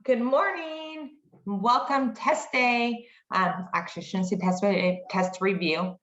Good morning. Welcome test day. Actually, I shouldn't say test day, test review.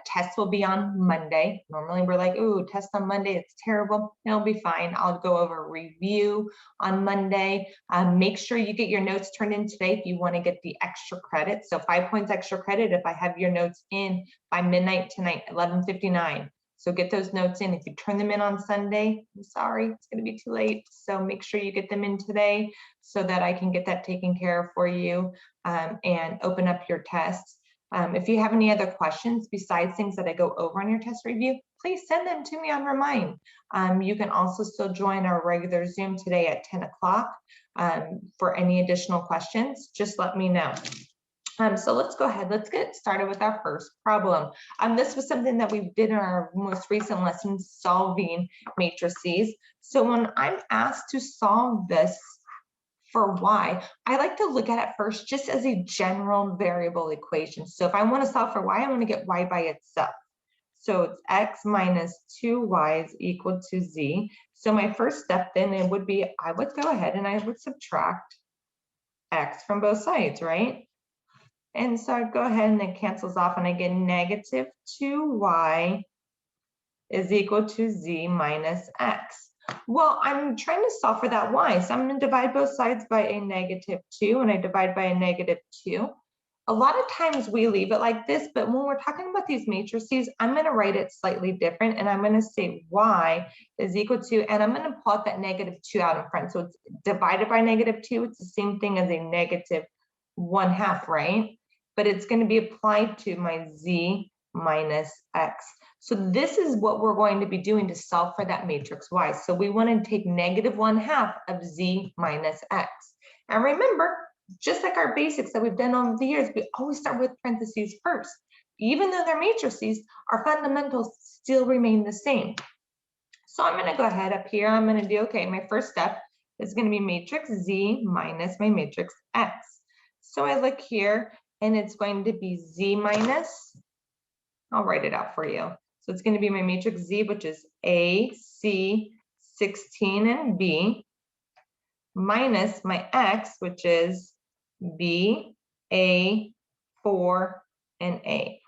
Test will be on Monday. Normally we're like, ooh, test on Monday, it's terrible. It'll be fine. I'll go over review on Monday. Make sure you get your notes turned in today if you want to get the extra credit. So 5 points extra credit if I have your notes in by midnight tonight, 11:59. So get those notes in. If you turn them in on Sunday, I'm sorry, it's going to be too late. So make sure you get them in today so that I can get that taken care of for you and open up your tests. If you have any other questions besides things that I go over on your test review, please send them to me on Remind. You can also still join our regular Zoom today at 10 o'clock for any additional questions. Just let me know. So let's go ahead, let's get started with our first problem. This was something that we did in our most recent lesson, solving matrices. So when I'm asked to solve this for y, I like to look at it first just as a general variable equation. So if I want to solve for y, I want to get y by itself. So it's x minus 2y is equal to z. So my first step then it would be, I would go ahead and I would subtract x from both sides, right? And so I'd go ahead and it cancels off and I get negative 2y is equal to z minus x. Well, I'm trying to solve for that y, so I'm going to divide both sides by a negative 2, and I divide by a negative 2. A lot of times we leave it like this, but when we're talking about these matrices, I'm going to write it slightly different, and I'm going to say y is equal to, and I'm going to plot that negative 2 out in front. So it's divided by negative 2. It's the same thing as a negative 1/2, right? But it's going to be applied to my z minus x. So this is what we're going to be doing to solve for that matrix y. So we want to take negative 1/2 of z minus x. And remember, just like our basics that we've done over the years, we always start with parentheses first. Even though they're matrices, our fundamentals still remain the same. So I'm going to go ahead up here. I'm going to do, okay, my first step is going to be matrix z minus my matrix x. So I look here, and it's going to be z minus, I'll write it out for you. So it's going to be my matrix Z, which is A, C, 16, and B, minus my X, which is B, A, 4, and A.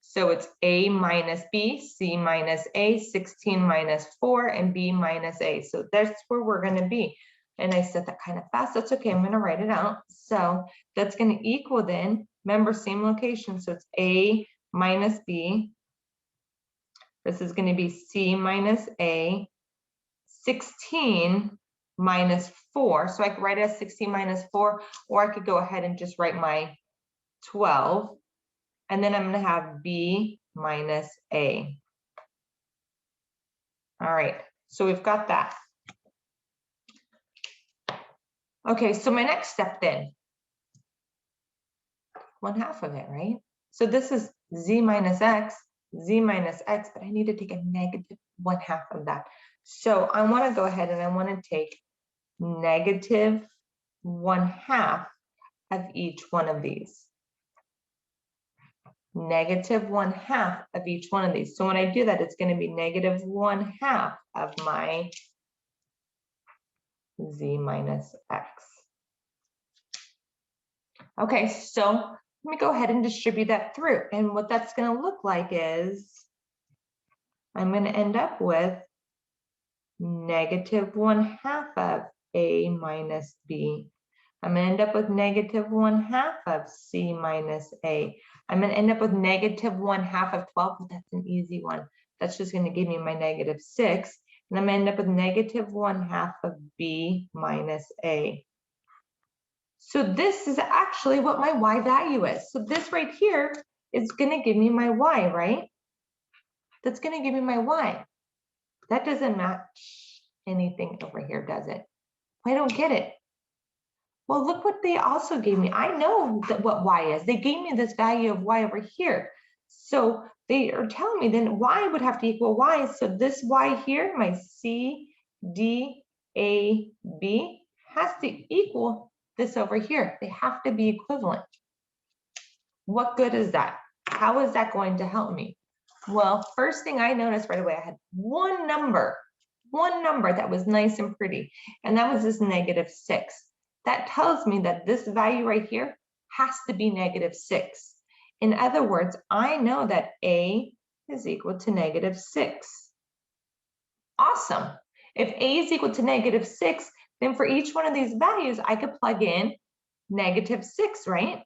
So it's A minus B, C minus A, 16 minus 4, and B minus A. So that's where we're going to be. And I said that kind of fast. That's okay. I'm going to write it out. So that's going to equal then, remember, same location. So it's A minus B. This is going to be C minus A, 16 minus 4. So I could write it as 16 minus 4, or I could go ahead and just write my 12. And then I'm going to have B minus A. All right, so we've got that. Okay, so my next step then, 1/2 of it, right? So this is Z minus X, but I need to take a negative 1/2 of that. So I want to go ahead and I want to take negative 1/2 of each one of these. Negative 1/2 of each one of these. So when I do that, it's going to be negative 1/2 of my Z minus X. Okay, so let me go ahead and distribute that through. And what that's going to look like is I'm going to end up with negative 1/2 of A minus B. I'm going to end up with negative 1/2 of C minus A. I'm going to end up with negative 1/2 of 12. That's an easy one. That's just going to give me my negative 6. And I'm going to end up with negative 1/2 of B minus A. So this is actually what my y value is. So this right here is going to give me my y, right? That's going to give me my y. That doesn't match anything over here, does it? I don't get it. Well, look what they also gave me. I know that what y is. They gave me this value of y over here. So they are telling me then y would have to equal y. So this y here, my C, D, A, B, has to equal this over here. They have to be equivalent. What good is that? How is that going to help me? Well, first thing I noticed right away, I had one number one number that was nice and pretty, and that was this -6. That tells me that this value right here has to be -6. In other words, I know that A is equal to -6. Awesome. If A is equal to -6, then for each one of these values, I could plug in -6, right?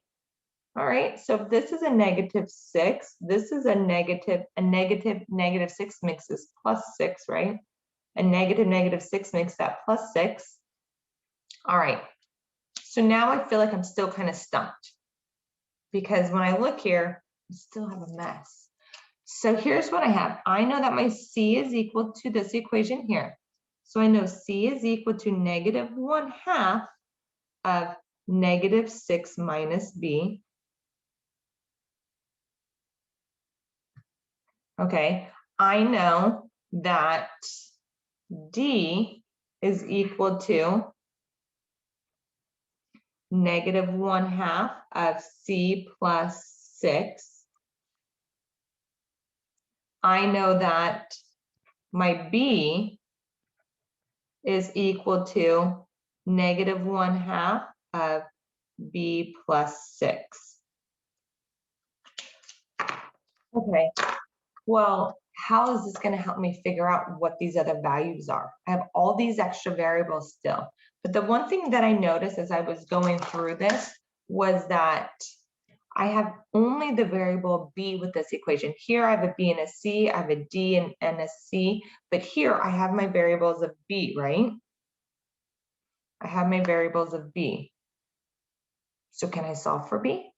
All right, so if this is a -6, this is a negative -6 makes this +6, right? A -6 makes that +6. All right, so now I feel like I'm still kind of stumped because when I look here, I still have a mess. So here's what I have. I know that my C is equal to this equation here. So I know C is equal to -1/2 of -6 minus B. Okay, I know that D is equal to -1/2 of C plus 6. I know that my B is equal to -1/2 of B plus 6. Okay, well, how is this going to help me figure out what these other values are? I have all these extra variables still. But the one thing that I noticed as I was going through this was that I have only the variable B with this equation. Here I have a B and a C, I have a D and a C, but here I have my variables of B, right? I have my variables of B. So can I solve for B?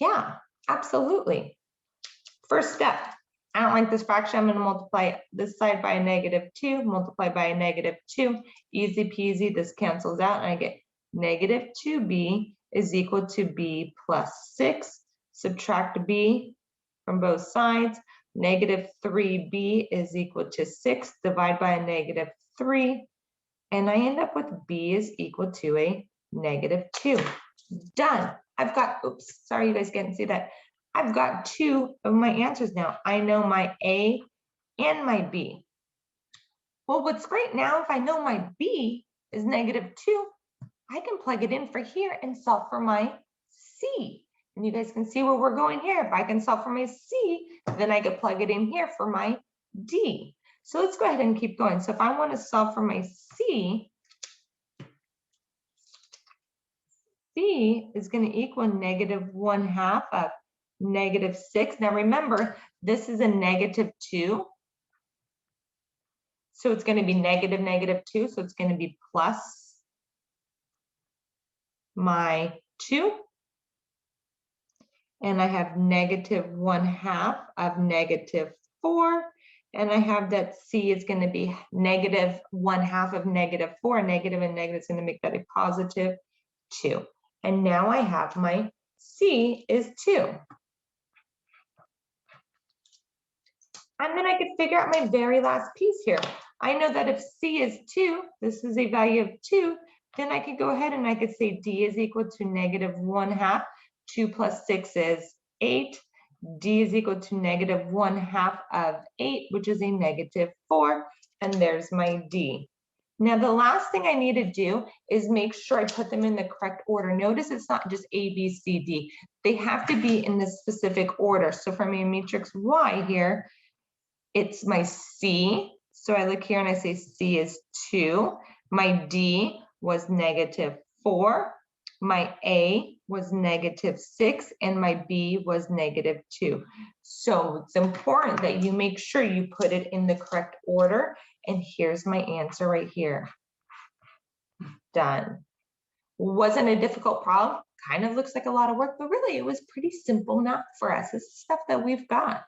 Yeah, absolutely. First step, I don't like this fraction. I'm going to multiply this side by a -2, multiply by a -2. Easy peasy, this cancels out, and I get -2b is equal to b plus 6. Subtract b from both sides. -3b is equal to 6. Divide by a -3. And I end up with b is equal to a -2. Done. I've got, oops, sorry you guys can't see that. I've got 2 of my answers now. I know my A and my B. Well, what's great now, if I know my B is -2, I can plug it in for here and solve for my C. And you guys can see where we're going here. If I can solve for my C, then I could plug it in here for my D. So let's go ahead and keep going. So if I want to solve for my C, C is going to equal -1/2 of -6. Now remember, this is a -2. So it's going to be -2. So it's going to be plus my 2. And I have -1/2 of -4. And I have that C is going to be -1/2 of -4. Negative and negative is going to make that a +2. And now I have my C is 2. And then I could figure out my very last piece here. I know that if C is 2, this is a value of 2, then I could go ahead and I could say D is equal to -1/2. 2 plus 6 is 8. D is equal to -1/2 of 8, which is a -4. And there's my D. Now, the last thing I need to do is make sure I put them in the correct order. Notice it's not just A, B, C, D. They have to be in the specific order. So for my matrix Y here, it's my C. So I look here and I say C is 2. My D was -4. My A was -6, and my B was -2. So it's important that you make sure you put it in the correct order. And here's my answer right here. Done. Wasn't a difficult problem. Kind of looks like a lot of work, but really it was pretty simple math for us. This is stuff that we've got.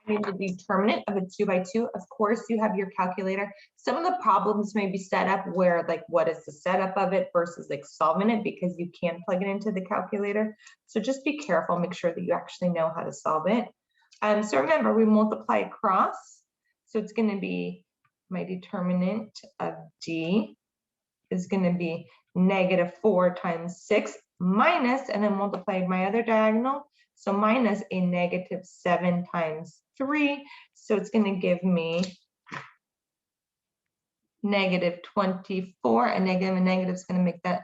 Finding the determinant of a 2x2, of course, you have your calculator. Some of the problems may be set up where, like, what is the setup of it versus like solving it, because you can plug it into the calculator. So just be careful, make sure that you actually know how to solve it. So remember, we multiply across. So it's going to be my determinant of D is going to be -4 times 6 minus, and then multiply my other diagonal. So minus a -7 times 3. So it's going to give me negative 24. A negative is going to make that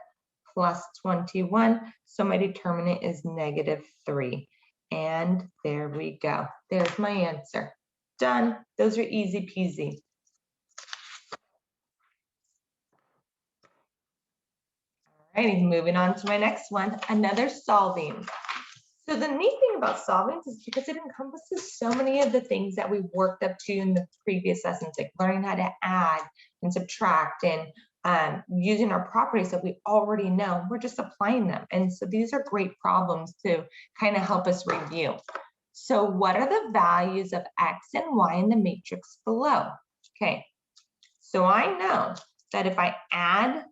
plus 21. So my determinant is negative 3. And there we go. There's my answer. Done. Those are easy peasy. All righty, moving on to my next one, another solving. So the neat thing about solving is because it encompasses so many of the things that we worked up to in the previous lessons, like learning how to add and subtract and using our properties that we already know, we're just applying them. And so these are great problems to kind of help us review. So what are the values of X and Y in the matrix below? Okay, so I know that if I add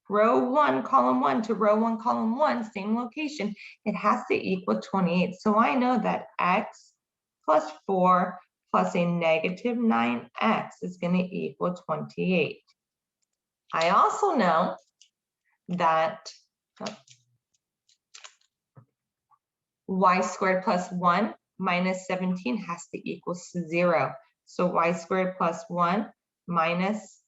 row 1, column 1 to row 1, column 1, same location, it has to equal 28. So I know that X plus 4 plus a negative 9X is going to equal 28. I also know that Y squared plus 1 minus 17 has to equal 0. So Y squared plus 1 minus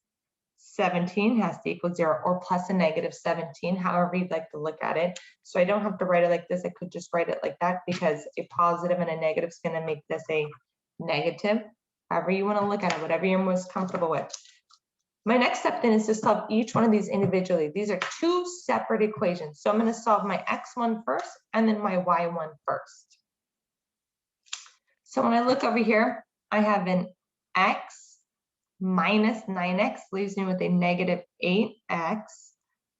17 has to equal 0, or plus a negative 17, however you'd like to look at it. So I don't have to write it like this. I could just write it like that because a positive and a negative is going to make this a negative. However you want to look at it, whatever you're most comfortable with. My next step then is to solve each one of these individually. These are two separate equations. So I'm going to solve my x1 first and then my y1 first. So when I look over here, I have an x minus 9x leaves me with a negative 8x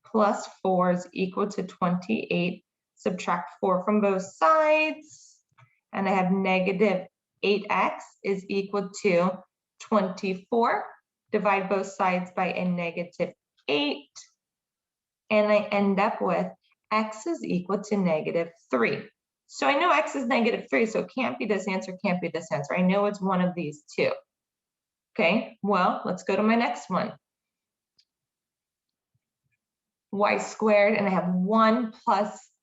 plus 4 is equal to 28. Subtract 4 from both sides. And I have negative 8x is equal to 24. Divide both sides by a negative 8. And I end up with x is equal to negative 3. So I know x is negative 3, so it can't be this answer, can't be this answer. I know it's one of these two. Okay, well, let's go to my next one. Y squared, and I have 1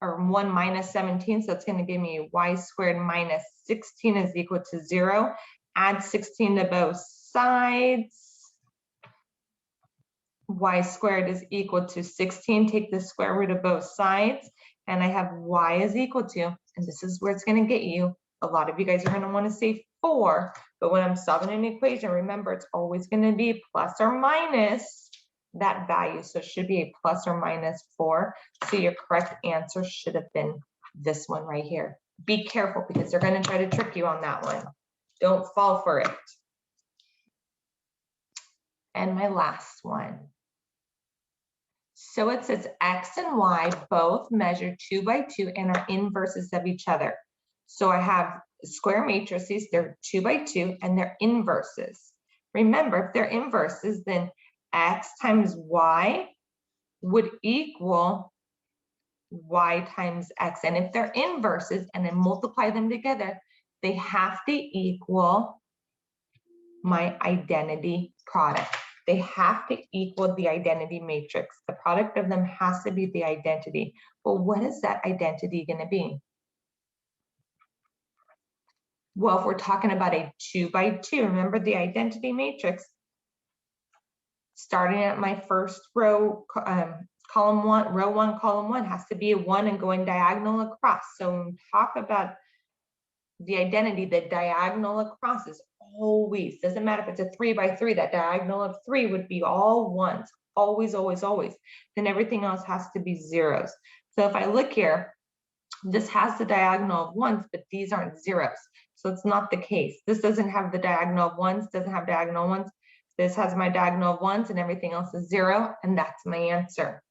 minus 17, so it's going to give me y squared minus 16 is equal to 0. Add 16 to both sides. Y squared is equal to 16. Take the square root of both sides, and I have y is equal to, and this is where it's going to get you. A lot of you guys are going to want to say 4, but when I'm solving an equation, remember it's always going to be plus or minus that value. So it should be a plus or minus 4. So your correct answer should have been this one right here. Be careful because they're going to try to trick you on that one. Don't fall for it. And my last one. So it says X and Y both measure 2 by 2 and are inverses of each other. So I have square matrices, they're 2 by 2 and they're inverses. Remember, if they're inverses, then X times Y would equal Y times X. And if they're inverses and then multiply them together, they have to equal my identity product. They have to equal the identity matrix. The product of them has to be the identity. Well, what is that identity going to be? Well, if we're talking about a 2 by 2, remember the identity matrix, starting at my first row, column 1, row 1, column 1 has to be a 1 and going diagonal across. So when we talk about the identity, the diagonal across is always, doesn't matter if it's a 3 by 3, that diagonal of 3 would be all ones, always, always, always. Then everything else has to be zeros. So if I look here, this has the diagonal of 1s, but these aren't zeros. So it's not the case. This doesn't have the diagonal of 1s, doesn't have diagonal 1s. This has my diagonal of 1s and everything else is 0, and that's my answer.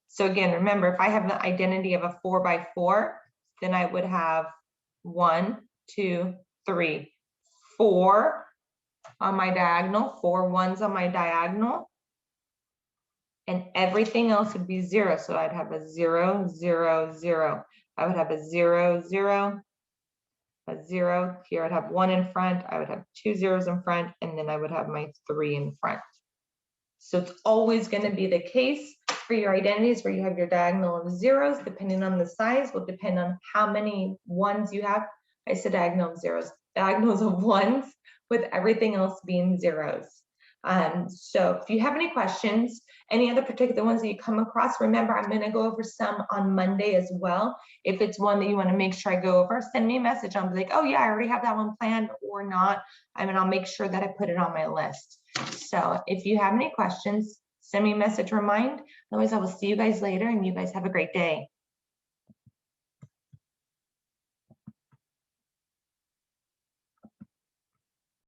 So again, remember, if I have the identity of a 4 by 4, then I would have 1, 2, 3, 4 on my diagonal, 4 1s on my diagonal, and everything else would be 0. So I'd have a 0, 0, 0. I would have a 0, 0, a 0. Here I'd have 1 in front. I would have 2 zeros in front, and then I would have my 3 in front. So it's always going to be the case for your identities where you have your diagonal of zeros, depending on the size, will depend on how many 1s you have. I said diagonal of zeros, diagonals of 1s with everything else being zeros. So if you have any questions, any other particular ones that you come across, remember, I'm gonna go over some on Monday as well. If it's one that you wanna make sure I go over, send me a message. I'll be like, oh yeah, I already have that one planned or not. I mean, I'll make sure that I put it on my list. So if you have any questions, send me a message, remind. Otherwise, I will see you guys later and you guys have a great day.